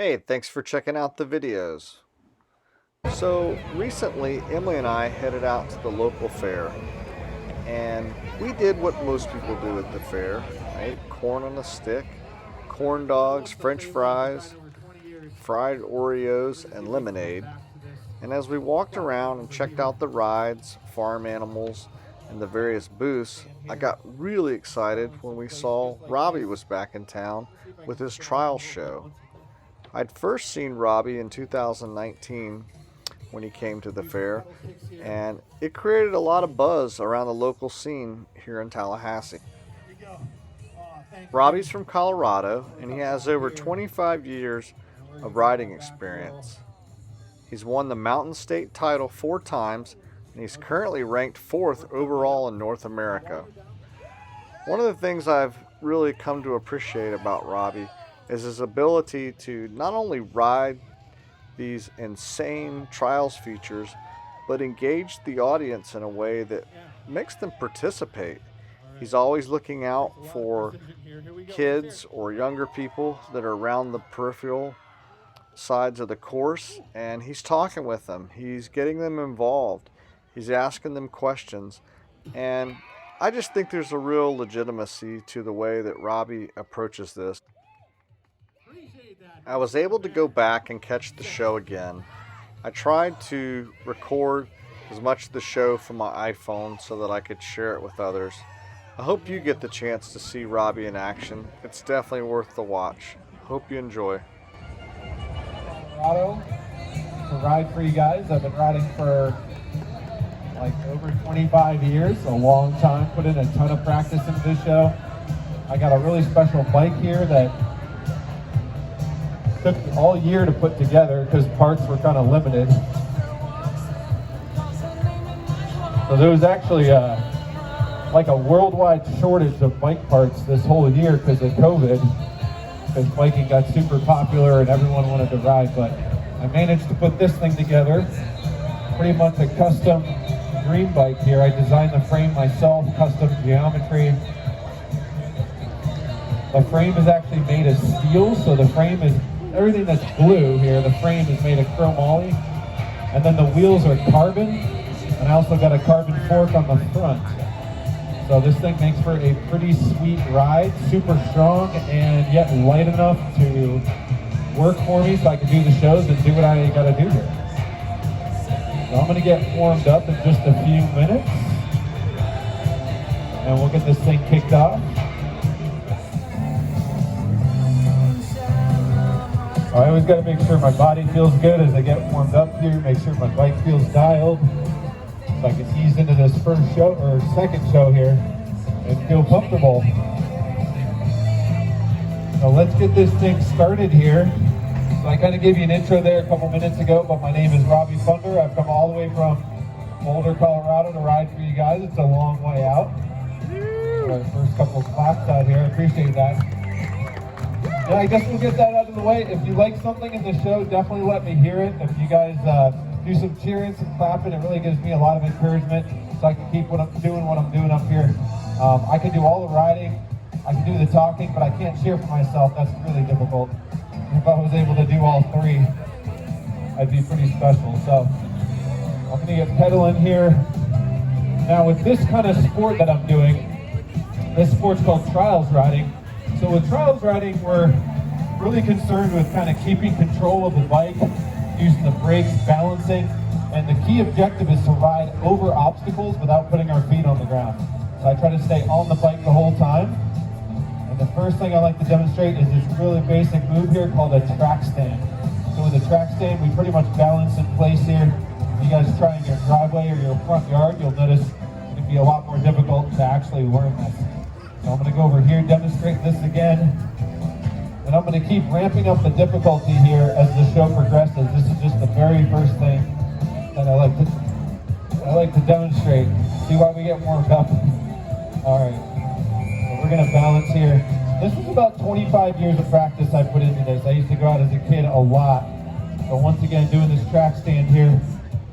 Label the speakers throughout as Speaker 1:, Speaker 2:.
Speaker 1: Hey, thanks for checking out the videos. So recently, Emily and I headed out to the local fair, and we did what most people do at the fair, right? Corn on a stick, corn dogs, french fries, fried Oreos, and lemonade. And as we walked around and checked out the rides, farm animals, and the various booths, I got really excited when we saw Robbie was back in town with his trial show. I'd first seen Robbie in 2019 when he came to the fair, and it created a lot of buzz around the local scene here in Tallahassee. Robbie's from Colorado, and he has over 25 years of riding experience. He's won the Mountain State title 4 times, and he's currently ranked 4th overall in North America. One of the things I've really come to appreciate about Robbie is his ability to not only ride these insane trials features, but engage the audience in a way that makes them participate. He's always looking out for kids or younger people that are around the peripheral sides of the course, and he's talking with them. He's getting them involved. He's asking them questions, and I just think there's a real legitimacy to the way that Robbie approaches this. I was able to go back and catch the show again. I tried to record as much of the show from my iPhone so that I could share it with others. I hope you get the chance to see Robbie in action. It's definitely worth the watch. Hope you enjoy.
Speaker 2: Colorado to ride for you guys. I've been riding for like over 25 years, a long time. Put in a ton of practice into this show. I got a really special bike here that took all year to put together because parts were kind of limited. So there was actually like a worldwide shortage of bike parts this whole year because of COVID, because biking got super popular and everyone wanted to ride. But I managed to put this thing together, pretty much a custom dream bike here. I designed the frame myself, custom geometry. The frame is actually made of steel, so the frame is everything that's blue here. The frame is made of chromoly, and then the wheels are carbon, and I also got a carbon fork on the front. So this thing makes for a pretty sweet ride, super strong and yet light enough to work for me so I can do the shows and do what I gotta do here. So I'm gonna get warmed up in just a few minutes, and we'll get this thing kicked off. I always got to make sure my body feels good as I get warmed up here, make sure my bike feels dialed, so I can ease into this first show, or second show here, and feel comfortable. So let's get this thing started here. So I kind of gave you an intro there a couple minutes ago, but my name is Robbie Pfunder. I've come all the way from Boulder, Colorado to ride for you guys. It's a long way out. Our first couple of claps out here, I appreciate that. Yeah, I guess we'll get that out of the way. If you like something in the show, definitely let me hear it. If you guys do some cheering, some clapping, it really gives me a lot of encouragement so I can keep what I'm doing up here. I can do all the riding, I can do the talking, but I can't cheer for myself. That's really difficult. If I was able to do all 3, I'd be pretty special. So I'm gonna get pedaling here. Now with this kind of sport that I'm doing, this sport's called trials riding. So with trials riding, we're really concerned with kind of keeping control of the bike, using the brakes, balancing, and the key objective is to ride over obstacles without putting our feet on the ground. So I try to stay on the bike the whole time. And the first thing I like to demonstrate is this really basic move here called a track stand. So with a track stand, we pretty much balance in place here. If you guys try in your driveway or your front yard, you'll notice it can be a lot more difficult to actually learn this. So I'm going to go over here, demonstrate this again, and I'm going to keep ramping up the difficulty here as the show progresses. This is just the very first thing that I like to demonstrate. See why we get warmed up? All right, so we're going to balance here. This is about 25 years of practice I put into this. I used to go out as a kid a lot. So once again, doing this track stand here,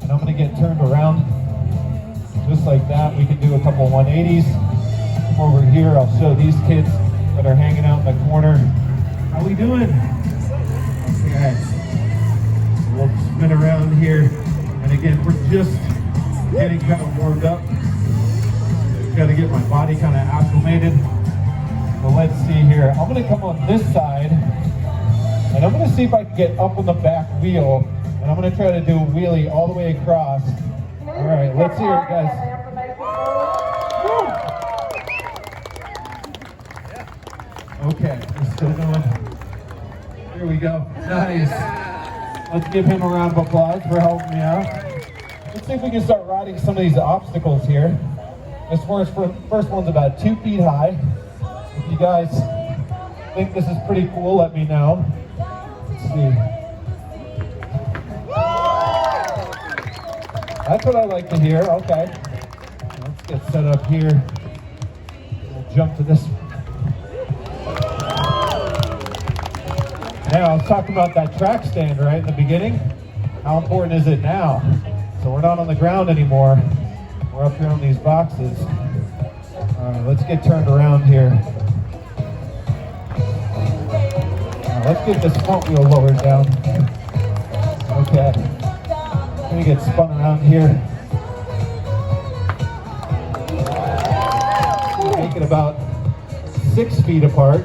Speaker 2: and I'm going to get turned around just like that. We can do a couple 180s. Over here, I'll show these kids that are hanging out in the corner. How we doing? Okay. just getting kind of warmed up. Got to get my body kind of acclimated. Well, let's see here. I'm going to come on this side, and I'm going to see if I can get up on the back wheel, and I'm going to try to do a wheelie all the way across. All right, let's hear it, guys. Woo! Okay, we're still going. Here we go. Nice. Let's give him a round of applause for helping me out. Let's see if we can start riding some of these obstacles here. This first one's about 2 feet high. If you guys think this is pretty cool, let me know. Let's see. That's what I like to hear. Okay. Let's get set up here. We'll jump to this. Yeah, I was talking about that track stand right in the beginning. How important is it now? So we're not on the ground anymore. We're up here on these boxes. All right, let's get turned around here. Let's get this front wheel lowered down. Okay. Let me get spun around here. Make it about 6 feet apart.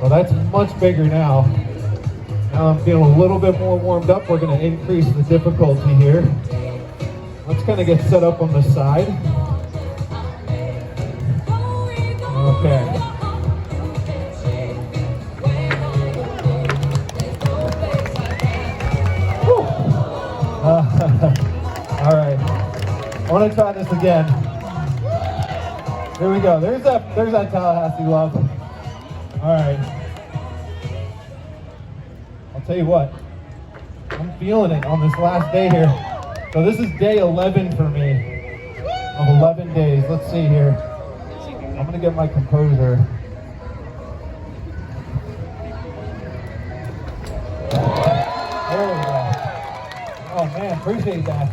Speaker 2: Well, that's much bigger now. Now I'm feeling a little bit more warmed up. We're going to increase the difficulty here. Let's kind of get set up on the side. Okay. All right. I want to try this again. Here we go. There's that Tallahassee love. All right. I'll tell you what. I'm feeling it on this last day here. So this is day 11 for me of 11 days. Let's see here. I'm going to get my composure. There we go. Oh man, appreciate that.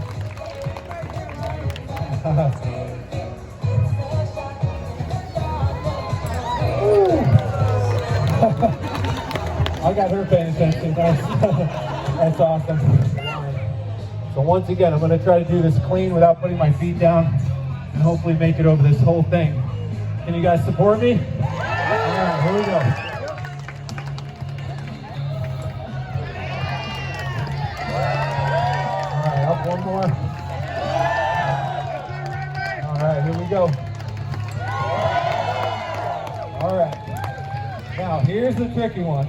Speaker 2: I got her paying attention. That's awesome. So once again, I'm going to try to do this clean without putting my feet down and hopefully make it over this whole thing. Can you guys support me? All right, here we go. All right, up one more. All right, here we go. All right. Now, here's the tricky one.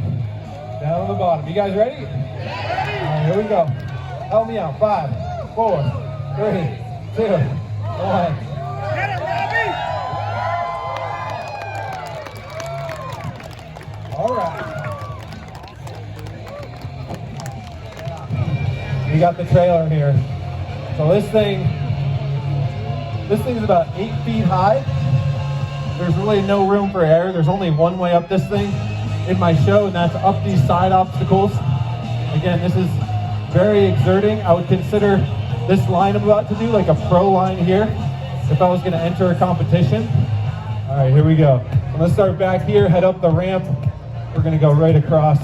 Speaker 2: Down on the bottom. You guys ready? All right, here we go. Help me out. 5, 4, 3, 2, 1.
Speaker 3: Get it, Robbie!
Speaker 2: All right. We got the trailer here. So this thing is about 8 feet high. There's really no room for air. There's only one way up this thing in my show, and that's up these side obstacles. Again, this is very exerting. I would consider this line I'm about to do like a pro line here if I was going to enter a competition. All right, here we go. So let's start back here, head up the ramp. We're going to go right across.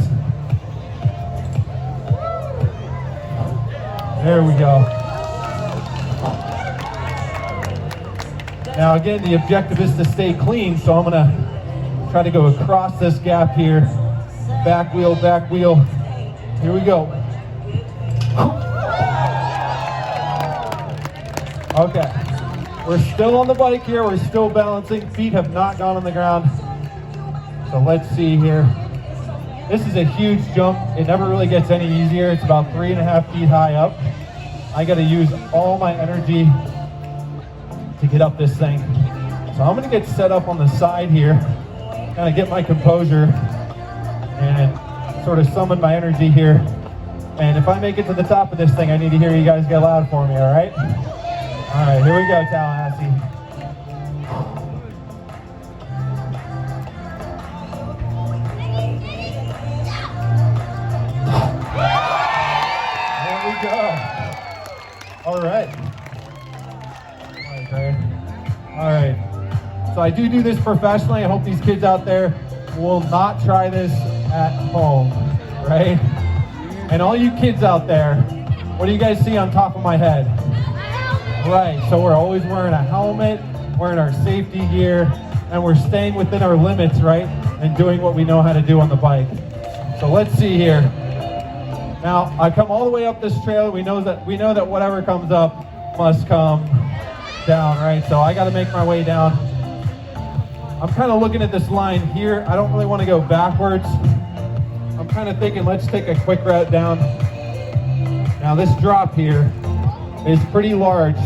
Speaker 2: There we go. Now again, the objective is to stay clean, so I'm going to try to go across this gap here. Back wheel, back wheel. Here we go. Okay, we're still on the bike here. We're still balancing. Feet have not gone on the ground. So let's see here. This is a huge jump. It never really gets any easier. It's about 3.5 feet high up. I got to use all my energy to get up this thing. So I'm going to get set up on the side here, kind of get my composure and sort of summon my energy here. And if I make it to the top of this thing, I need to hear you guys get loud for me, all right? All right, here we go, Tallahassee. There we go. All right. All right. So I do this professionally. I hope these kids out there will not try this at home, right? And all you kids out there, what do you guys see on top of my head? Right, so we're always wearing a helmet, wearing our safety gear, and we're staying within our limits, right? And doing what we know how to do on the bike. So let's see here. Now, I come all the way up this trail. We know that whatever comes up must come down, right? So I got to make my way down. I'm kind of looking at this line here. I don't really want to go backwards. I'm kind of thinking, let's take a quick route down. Now, this drop here is pretty large,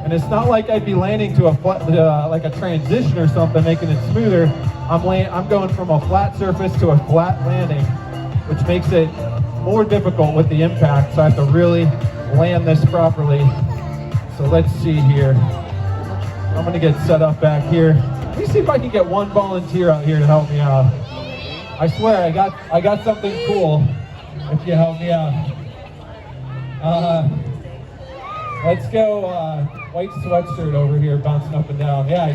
Speaker 2: and it's not like I'd be landing to a flat, like a transition or something, making it smoother. I'm going from a flat surface to a flat landing, which makes it more difficult with the impact, so I have to really land this properly. So let's see here. I'm gonna get set up back here. Let me see if I can get one volunteer out here to help me out. I swear I got something cool if you help me out. Let's go white sweatshirt over here bouncing up and down. Yeah,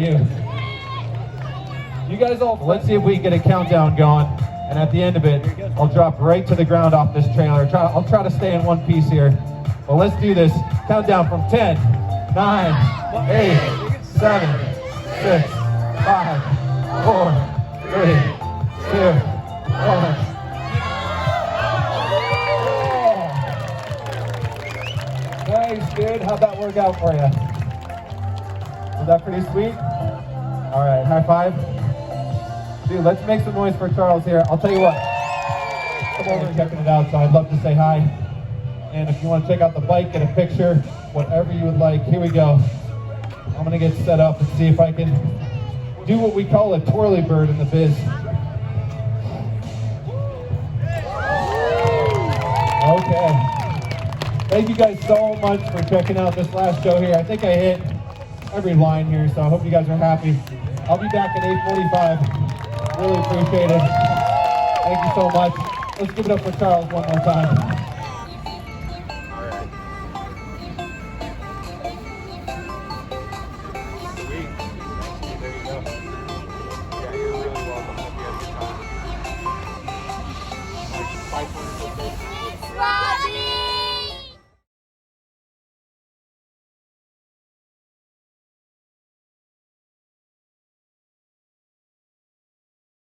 Speaker 2: you guys all, let's see if we can get a countdown going. And at the end of it, I'll drop right to the ground off this trailer. I'll try to stay in one piece here. Well, let's do this. Countdown from 10, 9, 8, 7, 6, 5, 4, 3, 2, 1. Nice, dude. How'd that work out for you? Was that pretty sweet? All right, high five. Dude, let's make some noise for Charles here. I'll tell you what, come over and checking it out, so I'd love to say hi. And if you want to check out the bike, get a picture, whatever you would like, here we go. I'm gonna get set up and see if I can do what we call a twirly bird in the biz. Okay. Thank you guys so much for checking out this last show here. I think I hit every line here, so I hope you guys are happy. I'll be back at 8:45. Really appreciate it. Thank you so much. Let's give it up for Charles one more time.